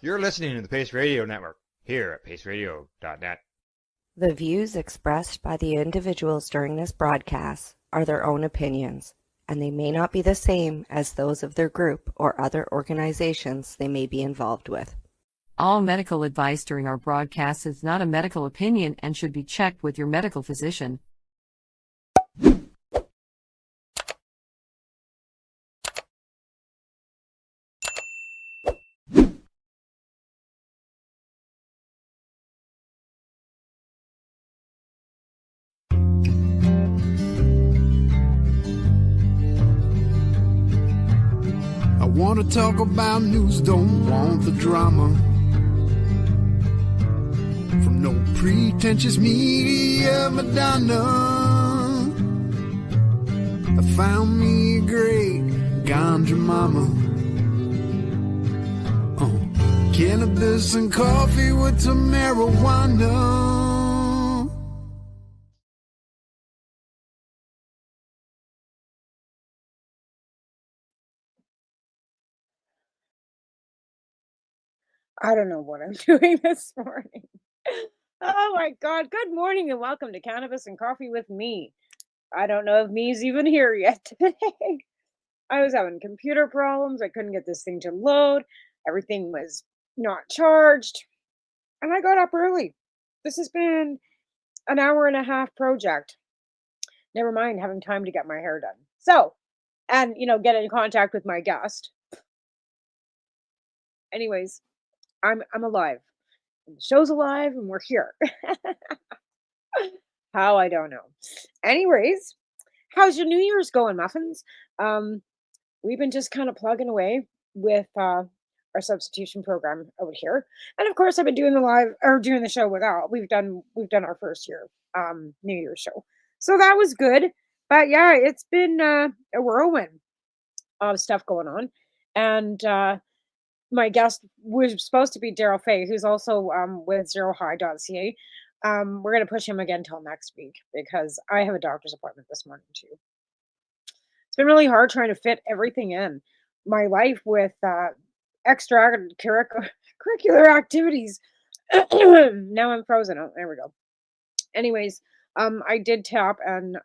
You're listening to the Pace Radio Network here at paceradio.net. The views expressed by the individuals during this broadcast are their own opinions, and they may not be the same as those of their group or other organizations they may be involved with. All medical advice during our broadcast is not a medical opinion and should be checked with your medical physician. I want to talk about news, don't want the drama. From no pretentious media Madonna. I found me a great ganja mama. Cannabis and coffee with Tamarijuana. I don't know what I'm doing this morning. Oh my God. Good morning and welcome to Cannabis and Coffee with me. I don't know if me's even here yet today. I was having computer problems. I couldn't get this thing to load. Everything was not charged. And I got up early. This has been an hour and a half project. Never mind having time to get my hair done. So, and get in contact with my guest. Anyways, I'm alive. And the show's alive and we're here. How, I don't know. Anyways, how's your New Year's going, muffins? We've been just kind of plugging away with our substitution program out here, and of course, I've been doing the show with Al. We've done our first year New Year's show, so that was good. But yeah, it's been a whirlwind of stuff going on, and my guest was supposed to be Daryl Fay, who's also with zerohigh.ca. We're going to push him again till next week because I have a doctor's appointment this morning too. It's been really hard trying to fit everything in my life with extracurricular activities. Now I'm frozen. Oh, there we go. Anyways, I did tap and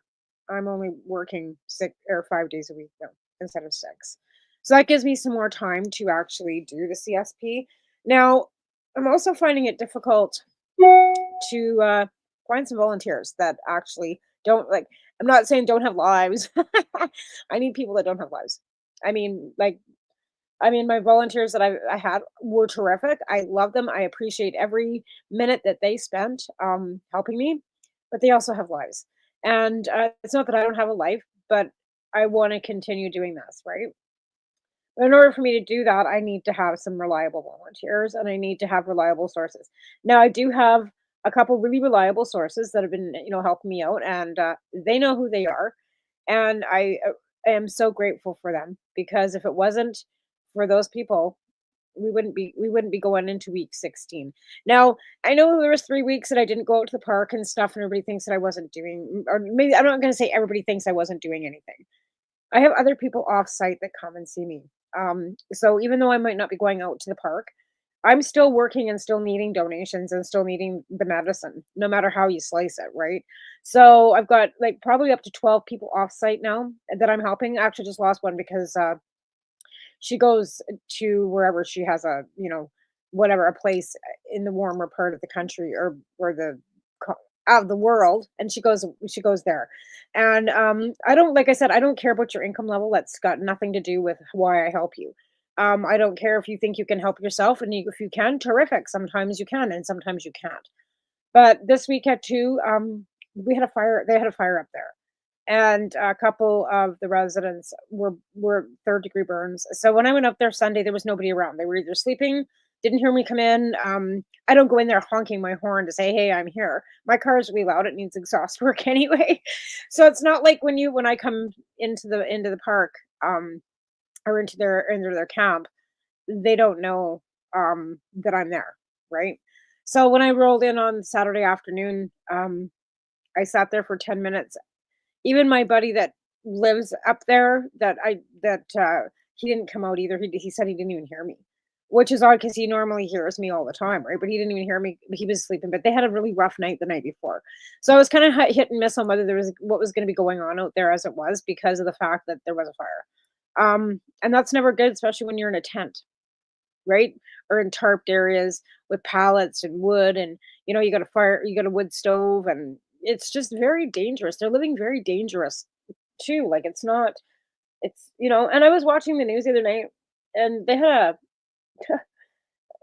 I'm only working 5 days a week now instead of 6. So that gives me some more time to actually do the CSP. Now, I'm also finding it difficult to find some volunteers that actually don't like. I'm not saying don't have lives. I need people that don't have lives. I mean, my volunteers that I had were terrific. I love them. I appreciate every minute that they spent helping me, but they also have lives. And it's not that I don't have a life, but I want to continue doing this, right? In order for me to do that, I need to have some reliable volunteers and I need to have reliable sources. Now, I do have a couple really reliable sources that have been, helping me out, and they know who they are. And I am so grateful for them because if it wasn't for those people, we wouldn't be going into week 16. Now, I know there was 3 weeks that I didn't go out to the park and stuff, and everybody thinks that I wasn't doing, or maybe I'm not going to say everybody thinks I wasn't doing anything. I have other people off site that come and see me. So even though I might not be going out to the park, I'm still working and still needing donations and still needing the medicine, no matter how you slice it, right? So I've got like probably up to 12 people off site now that I'm helping. I actually just lost one because she goes to wherever she has a place in the warmer part of the country or the out of the world, and she goes there. And I don't, like I said, I don't care about your income level. That's got nothing to do with why I help you. I don't care if you think you can help yourself, and if you can, terrific. Sometimes you can and sometimes you can't. But this week at 2, we had a fire. They had a fire up there, and a couple of the residents were third-degree burns. So when I went up there Sunday, there was nobody around. They were either sleeping, didn't hear me come in. I don't go in there honking my horn to say, "Hey, I'm here." My car is really loud. It needs exhaust work anyway. So it's not like when I come into the park, or into their camp, they don't know that I'm there, right? So when I rolled in on Saturday afternoon, I sat there for 10 minutes. Even my buddy that lives up there, he didn't come out either. He said he didn't even hear me. which is odd because he normally hears me all the time, right? But he didn't even hear me. He was sleeping, but they had a really rough night the night before. So I was kind of hit and miss on whether there was what was going to be going on out there as it was because of the fact that there was a fire. And that's never good, especially when you're in a tent, right? Or in tarped areas with pallets and wood, and you got a fire, you got a wood stove, and it's just very dangerous. They're living very dangerous too. Like and I was watching the news the other night, and they had a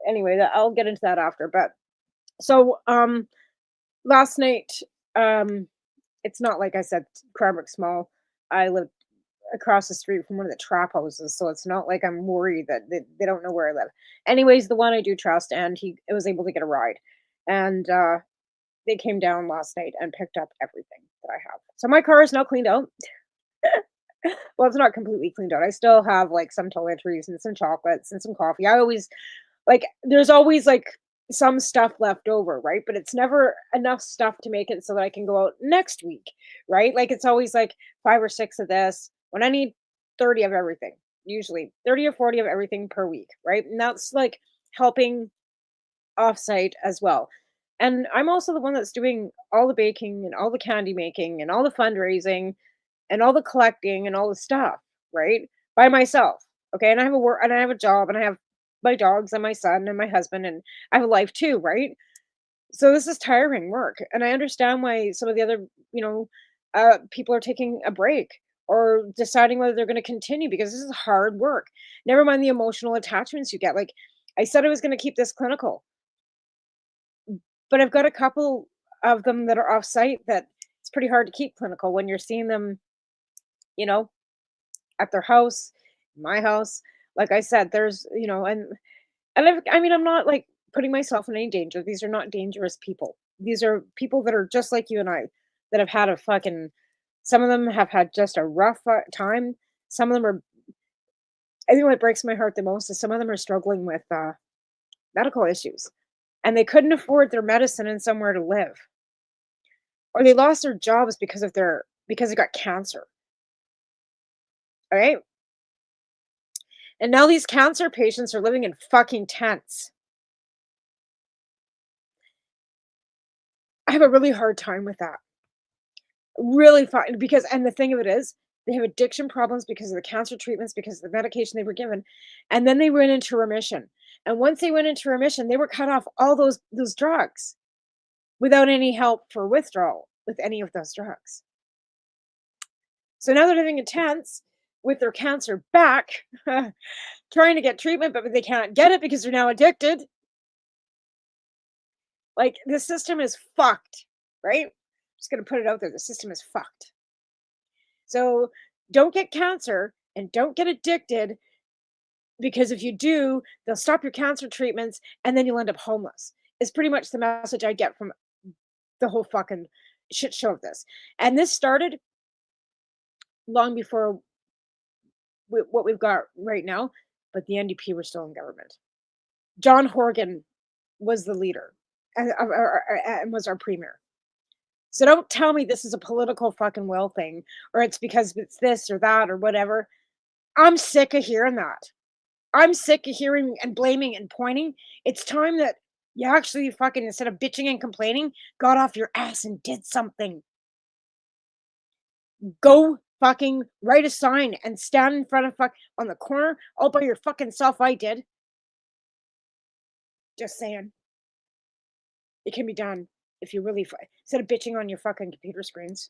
anyway, I'll get into that after. But so last night, um it's not like I said Cranbrook Mall. I live across the street from one of the trap houses, so it's not like I'm worried that they don't know where I live. Anyways, the one I do trust, and he was able to get a ride, and they came down last night and picked up everything that I have. So my car is now cleaned out. Well, it's not completely cleaned out. I still have like some toiletries and some chocolates and some coffee. I always like there's always like some stuff left over, right? But it's never enough stuff to make it so that I can go out next week, right? Like it's always like 5 or 6 of this when I need 30 of everything, usually 30 or 40 of everything per week, right? And that's like helping offsite as well. And I'm also the one that's doing all the baking and all the candy making and all the fundraising and all the collecting and all the stuff, right? By myself. Okay. And I have a work and I have a job and I have my dogs and my son and my husband and I have a life too, right? So this is tiring work. And I understand why some of the other, people are taking a break or deciding whether they're going to continue because this is hard work. Never mind the emotional attachments you get. Like I said I was going to keep this clinical, but I've got a couple of them that are off site that it's pretty hard to keep clinical when you're seeing them, you know, at their house, my house. Like I said, there's, I'm not like putting myself in any danger. These are not dangerous people. These are people that are just like you and I that have had some of them have had just a rough time. Some of them are, I think what breaks my heart the most is some of them are struggling with medical issues and they couldn't afford their medicine and somewhere to live. Or they lost their jobs because they got cancer. All right. And now these cancer patients are living in fucking tents. I have a really hard time with that. Really fun because and the thing of it is, they have addiction problems because of the cancer treatments, because of the medication they were given, and then they went into remission. And once they went into remission, they were cut off all those drugs without any help for withdrawal with any of those drugs. So now they're living in tents with their cancer back, trying to get treatment, but they can't get it because they're now addicted. Like the system is fucked, right? Just gonna put it out there. The system is fucked. So don't get cancer and don't get addicted because if you do, they'll stop your cancer treatments and then you'll end up homeless. It's pretty much the message I get from the whole fucking shit show of this. And this started long before what we've got right now, but the NDP were still in government. John Horgan was the leader and was our premier. So don't tell me this is a political fucking will thing or it's because it's this or that or whatever. I'm sick of hearing that. I'm sick of hearing and blaming and pointing. It's time that you actually fucking, instead of bitching and complaining, got off your ass and did something. Go fucking write a sign and stand in front of on the corner all by your fucking self. I did. Just saying. It can be done if you really instead of bitching on your fucking computer screens.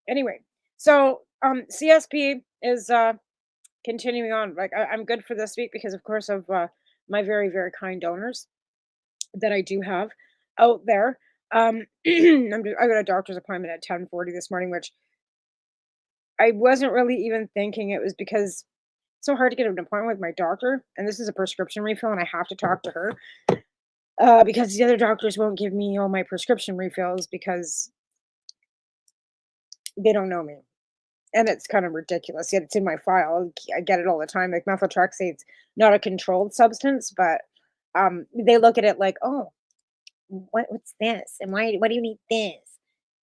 Anyway, so CSP is continuing on. Like I'm good for this week because, of course, of my very very kind donors that I do have out there. I got a doctor's appointment at 10:40 this morning, which I wasn't really even thinking it was because it's so hard to get an appointment with my doctor, and this is a prescription refill, and I have to talk to her. Because the other doctors won't give me all my prescription refills because they don't know me. And it's kind of ridiculous. Yet it's in my file. I get it all the time. Like methotrexate's not a controlled substance, but they look at it like, oh, what's this? And what do you need this?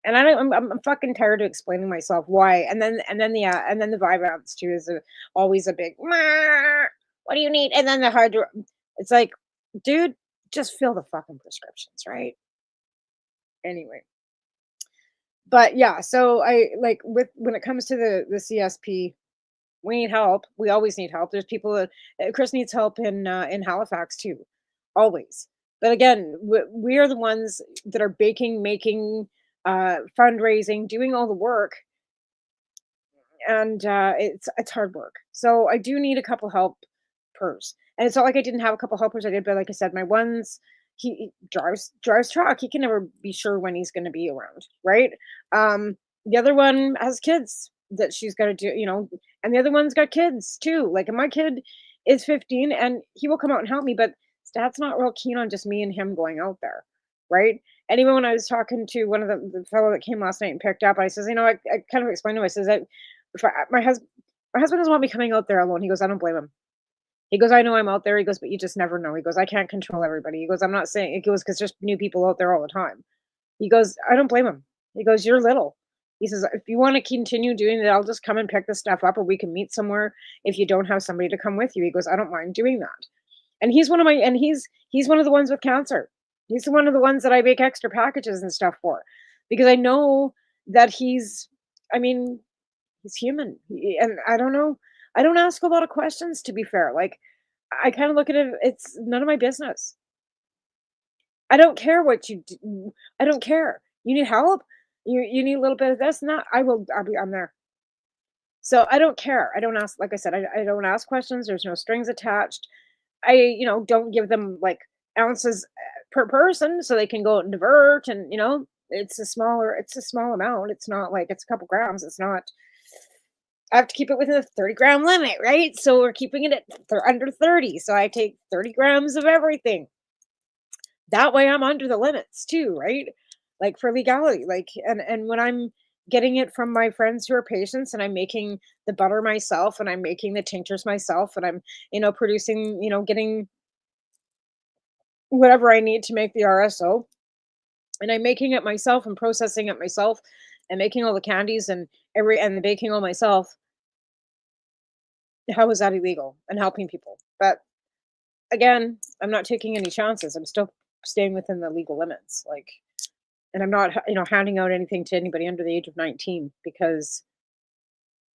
And I'm fucking tired of explaining myself why. And then the Vyvanse too is always a big, what do you need? And then the It's like, dude, just fill the fucking prescriptions, right? Anyway. But yeah, so I like with when it comes to the CSP, we need help. We always need help. There's people that Chris needs help in Halifax too, always. But again, we are the ones that are baking, making, fundraising, doing all the work, and it's hard work. So I do need a couple helpers, and it's not like I didn't have a couple helpers. I did, but like I said, my one's he drives truck. He can never be sure when he's going to be around, right? The other one has kids that she's got to do, and the other one's got kids too. Like, and my kid is 15, and he will come out and help me, but Dad's not real keen on just me and him going out there, right? And even when I was talking to one of the fellow that came last night and picked up, I says, I kind of explained to him. I says, if I, my husband doesn't want me coming out there alone. He goes, I don't blame him. He goes, I know I'm out there. He goes, but you just never know. He goes, I can't control everybody. He goes, I'm not saying it goes because there's new people out there all the time. He goes, I don't blame him. He goes, you're little. He says, if you want to continue doing it, I'll just come and pick the stuff up, or we can meet somewhere if you don't have somebody to come with you. He goes, I don't mind doing that. And he's one of the ones with cancer. He's one of the ones that I make extra packages and stuff for, because I know that I mean, he's human. And I don't know. I don't ask a lot of questions, to be fair. Like, I kind of look at it, it's none of my business. I don't care what you do. I don't care. You need help? You need a little bit of this and that? I'm there. So I don't care. I don't ask, like I said, I don't ask questions. There's no strings attached. I, don't give them like ounces per person so they can go out and divert. And, it's a small amount. It's not like it's a couple grams. It's not, I have to keep it within the 30-gram limit, right? So we're keeping it at under 30. So I take 30 grams of everything. That way I'm under the limits too, right? Like, for legality, like, and when I'm getting it from my friends who are patients, and I'm making the butter myself, and I'm making the tinctures myself, and I'm, producing, getting whatever I need to make the RSO, and I'm making it myself and processing it myself and making all the candies and the baking all myself. How is that illegal and helping people? But again, I'm not taking any chances. I'm still staying within the legal limits. Like, and I'm not, handing out anything to anybody under the age of 19, because,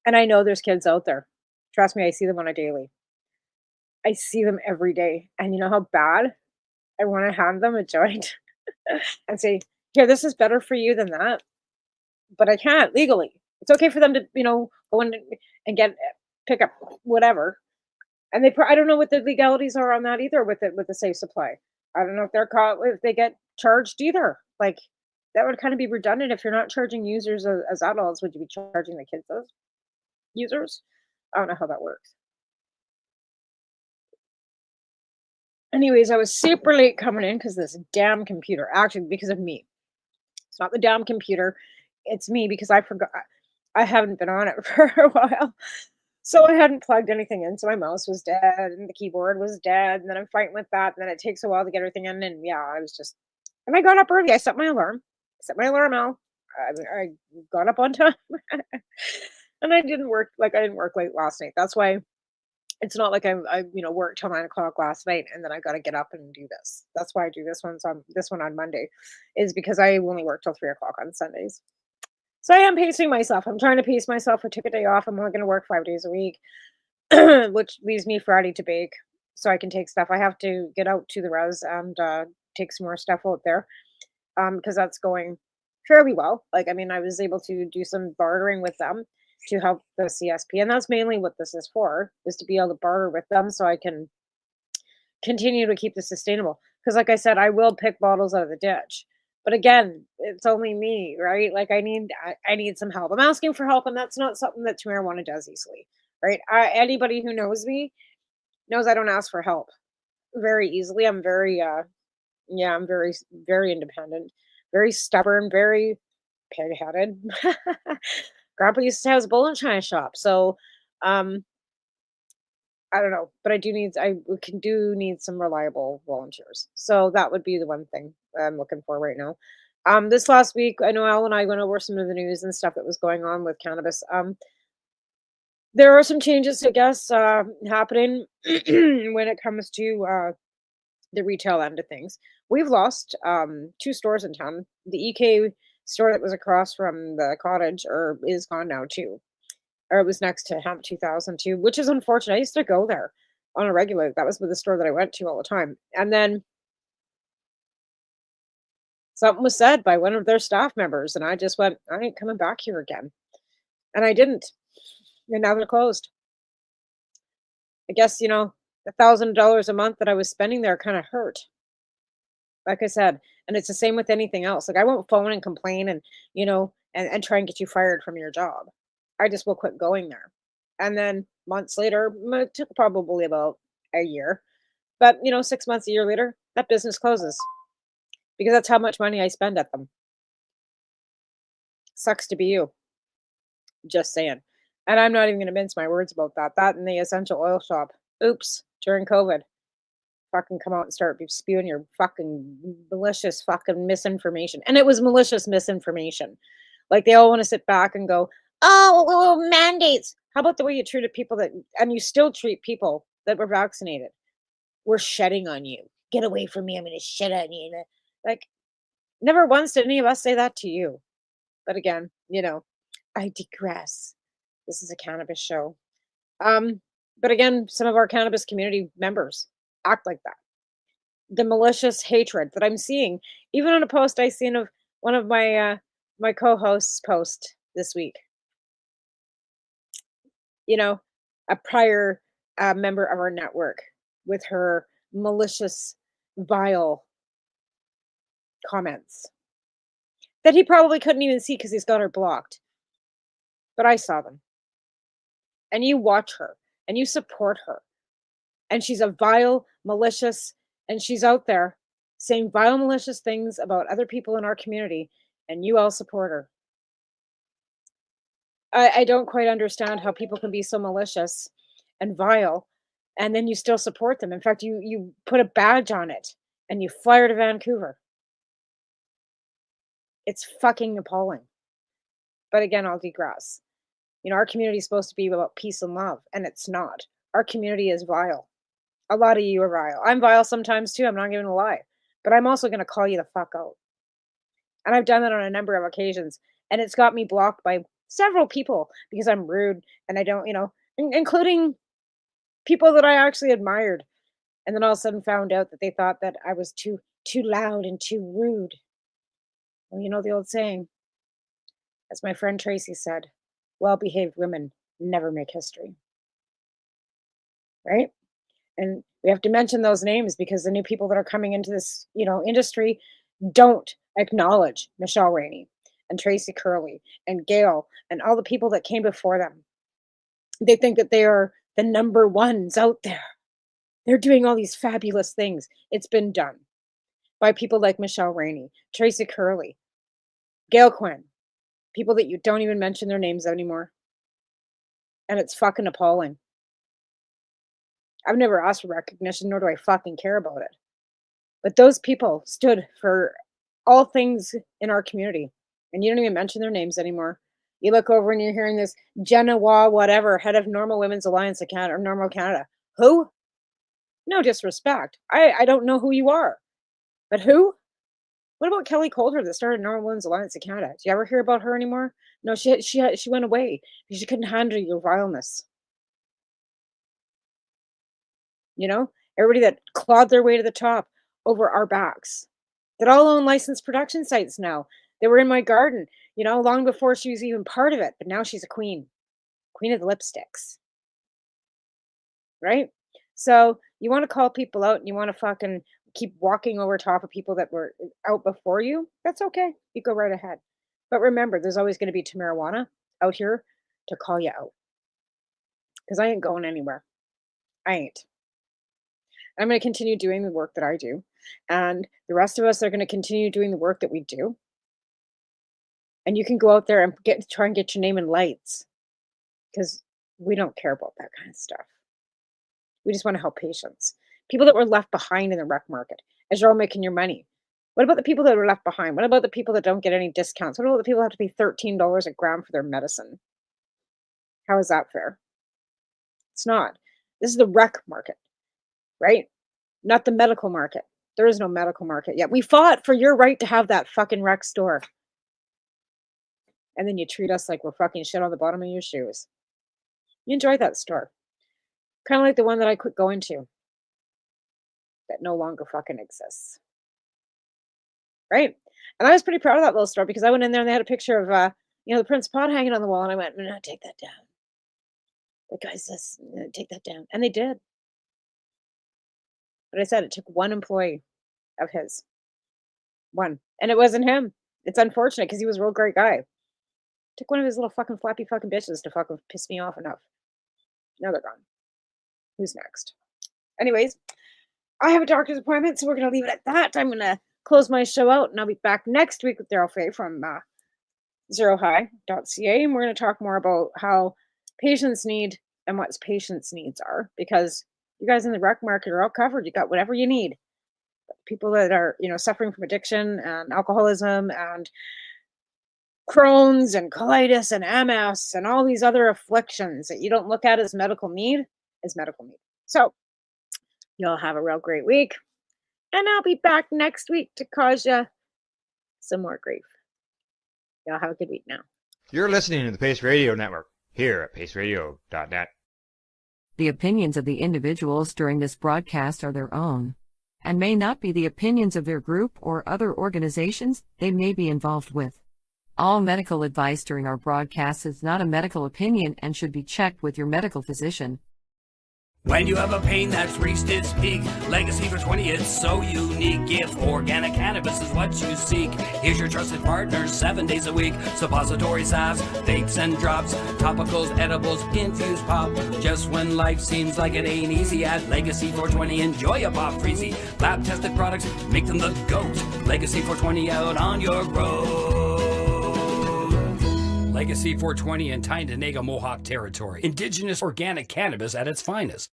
and I know there's kids out there. Trust me, I see them on a daily. I see them every day. And you know how bad I want to hand them a joint and say, here, this is better for you than that. But I can't legally. It's okay for them to, go in and pick up whatever. And I don't know what the legalities are on that either with the safe supply. I don't know if they're caught, if they get charged either. Like, that would kind of be redundant. If you're not charging users as adults, would you be charging the kids as users? I don't know how that works. Anyways, I was super late coming in because this damn computer, actually because of me. It's not the damn computer. It's me, because I forgot. I haven't been on it for a while. So I hadn't plugged anything in. So my mouse was dead and the keyboard was dead. And then I'm fighting with that. And then it takes a while to get everything in. And yeah, and I got up early. I set my alarm. Out. I got up on time. And I didn't work late last night. That's why it's not like I worked till 9 o'clock last night and then I got to get up and do this. That's why I do this one on Monday, is because I only work till 3 o'clock on Sundays. So I am pacing myself. I'm trying to pace myself. I took a day off. I'm only going to work 5 days a week, which leaves me Friday to bake, so I can take stuff. I have to get out to the res and take some more stuff out there, because that's going fairly well. Like, I mean, I was able to do some bartering with them to help the CSP, and that's mainly what this is for, is to be able to barter with them so I can continue to keep this sustainable. Because like I said, I will pick bottles out of the ditch. But again, it's only me, right? Like, I need some help. I'm asking for help, and that's not something that Tamarijuana does easily, right? Anybody who knows me knows I don't ask for help very easily. I'm very, I'm very, very independent, very stubborn, very pig-headed. Grandpa used to have his bowl and china shop, so I don't know, but I do need some reliable volunteers. So that would be the one thing I'm looking for right now. This last week, I know Al and I went over some of the news and stuff that was going on with cannabis. There are some changes, I guess, happening when it comes to the retail end of things. We've lost 2 stores in town. The EK store that was across from the cottage or is gone now too. Or it was next to Hemp 2002, which is unfortunate. I used to go there on a regular. That was the store that I went to all the time. And then something was said by one of their staff members, and I just went, I ain't coming back here again. And I didn't. And now they're closed. I guess, $1,000 a month that I was spending there kind of hurt. Like I said, and it's the same with anything else. Like I won't phone and complain and, and try and get you fired from your job. I just will quit going there. And then months later, it took probably about a year, but 6 months, a year later, that business closes because that's how much money I spend at them. Sucks to be you. Just saying. And I'm not even going to mince my words about that. That and the essential oil shop. Oops, during COVID. Fucking come out and start spewing your fucking malicious fucking misinformation. And it was malicious misinformation. Like they all want to sit back and go, oh, well, mandates. How about the way you treated people and you still treat people that were vaccinated? We're shedding on you. Get away from me. I'm going to shed on you. Like, never once did any of us say that to you. But again, I digress. This is a cannabis show. But again, some of our cannabis community members act like that. The malicious hatred that I'm seeing, even on a post I seen of one of my my co-hosts post this week. A prior member of our network with her malicious, vile comments that he probably couldn't even see because he's got her blocked. But I saw them. And you watch her and you support her. And she's a vile, malicious, and she's out there saying vile, malicious things about other people in our community, and you all support her. I don't quite understand how people can be so malicious and vile, and then you still support them. In fact, you put a badge on it, and you fly her to Vancouver. It's fucking appalling. But again, I'll digress. Our community is supposed to be about peace and love, and it's not. Our community is vile. A lot of you are vile. I'm vile sometimes too. I'm not going to lie. But I'm also going to call you the fuck out. And I've done that on a number of occasions. And it's got me blocked by several people because I'm rude and I don't, including people that I actually admired. And then all of a sudden found out that they thought that I was too loud and too rude. Well, you know the old saying, as my friend Tracy said, well-behaved women never make history. Right? And we have to mention those names because the new people that are coming into this, industry don't acknowledge Michelle Rainey and Tracy Curley and Gail and all the people that came before them. They think that they are the number ones out there. They're doing all these fabulous things. It's been done by people like Michelle Rainey, Tracy Curley, Gail Quinn, people that you don't even mention their names anymore. And it's fucking appalling. I've never asked for recognition, nor do I fucking care about it. But those people stood for all things in our community. And you don't even mention their names anymore. You look over and you're hearing this Jenna Waugh, whatever, head of Normal Women's Alliance of Canada, or Normal Canada. Who? No disrespect. I don't know who you are. But who? What about Kelly Coulter that started Normal Women's Alliance of Canada? Do you ever hear about her anymore? No, she went away because she couldn't handle your vileness. Everybody that clawed their way to the top over our backs, that all own licensed production sites now. They were in my garden, long before she was even part of it. But now she's a queen of the lipsticks. Right? So you want to call people out and you want to fucking keep walking over top of people that were out before you. That's okay. You go right ahead. But remember, there's always going to be Tamarijuana out here to call you out. Because I ain't going anywhere. I ain't. I'm going to continue doing the work that I do. And the rest of us are going to continue doing the work that we do. And you can go out there and try and get your name in lights. Because we don't care about that kind of stuff. We just want to help patients. People that were left behind in the rec market as you're all making your money. What about the people that were left behind? What about the people that don't get any discounts? What about the people that have to pay $13 a gram for their medicine? How is that fair? It's not. This is the rec market. Right? not the medical market. There is no medical market yet. We fought for your right to have that fucking rec store. And then you treat us like we're fucking shit on the bottom of your shoes. You enjoyed that store. Kind of like the one that I quit going to. That no longer fucking exists. Right? And I was pretty proud of that little store because I went in there and they had a picture of, the Prince Pod hanging on the wall. And I went, no, take that down. The guy says, take that down. And they did. But I said it took one employee of his. One. And it wasn't him. It's unfortunate because he was a real great guy. Took one of his little fucking flappy fucking bitches to fucking piss me off enough. Now they're gone. Who's next? Anyways, I have a doctor's appointment, so we're going to leave it at that. I'm going to close my show out, and I'll be back next week with Daryl Fay from zerohigh.ca, and we're going to talk more about how patients need and what patients' needs are, because you guys in the rec market are all covered. You got whatever you need. People that are, suffering from addiction and alcoholism and Crohn's and colitis and MS and all these other afflictions that you don't look at as medical need, is medical need. So, y'all have a real great week. And I'll be back next week to cause you some more grief. Y'all have a good week now. You're listening to the Pace Radio Network here at paceradio.net. The opinions of the individuals during this broadcast are their own, and may not be the opinions of their group or other organizations they may be involved with. All medical advice during our broadcast is not a medical opinion and should be checked with your medical physician. When you have a pain that's reached its peak, Legacy for 20 is so unique. If organic cannabis is what you seek, here's your trusted partner 7 days a week. Suppository salves, vapes and drops, topicals, edibles, infused pop. Just when life seems like it ain't easy, at Legacy 420 enjoy a pop freezy. Lab tested products make them the GOAT. Legacy 420 out on your road. Legacy 420 in Tyendinaga Mohawk territory. Indigenous organic cannabis at its finest.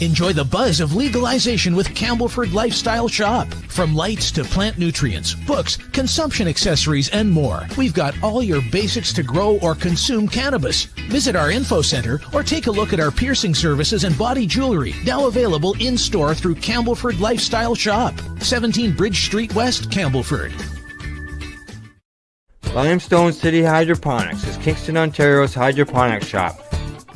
Enjoy the buzz of legalization with Campbellford Lifestyle Shop. From lights to plant nutrients, books, consumption accessories, and more. We've got all your basics to grow or consume cannabis. Visit our info center or take a look at our piercing services and body jewelry, now available in-store through Campbellford Lifestyle Shop. 17 Bridge Street West, Campbellford. Limestone City Hydroponics is Kingston, Ontario's hydroponics shop.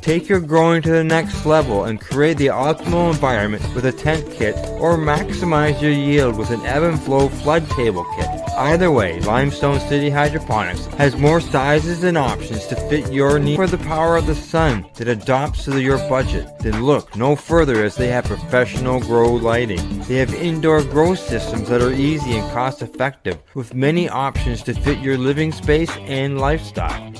Take your growing to the next level and create the optimal environment with a tent kit, or maximize your yield with an ebb and flow flood table kit. Either way, Limestone City Hydroponics has more sizes and options to fit your needs. For the power of the sun that adapts to your budget, then look no further, as they have professional grow lighting. They have indoor grow systems that are easy and cost effective, with many options to fit your living space and lifestyle.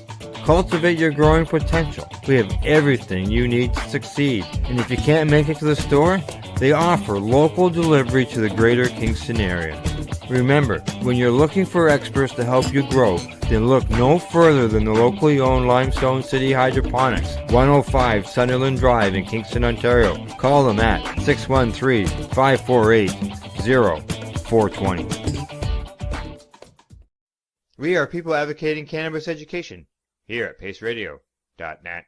Cultivate your growing potential. We have everything you need to succeed. And if you can't make it to the store, they offer local delivery to the greater Kingston area. Remember, when you're looking for experts to help you grow, then look no further than the locally owned Limestone City Hydroponics, 105 Sunderland Drive in Kingston, Ontario. Call them at 613-548-0420. We are people advocating cannabis education here at paceradio.net.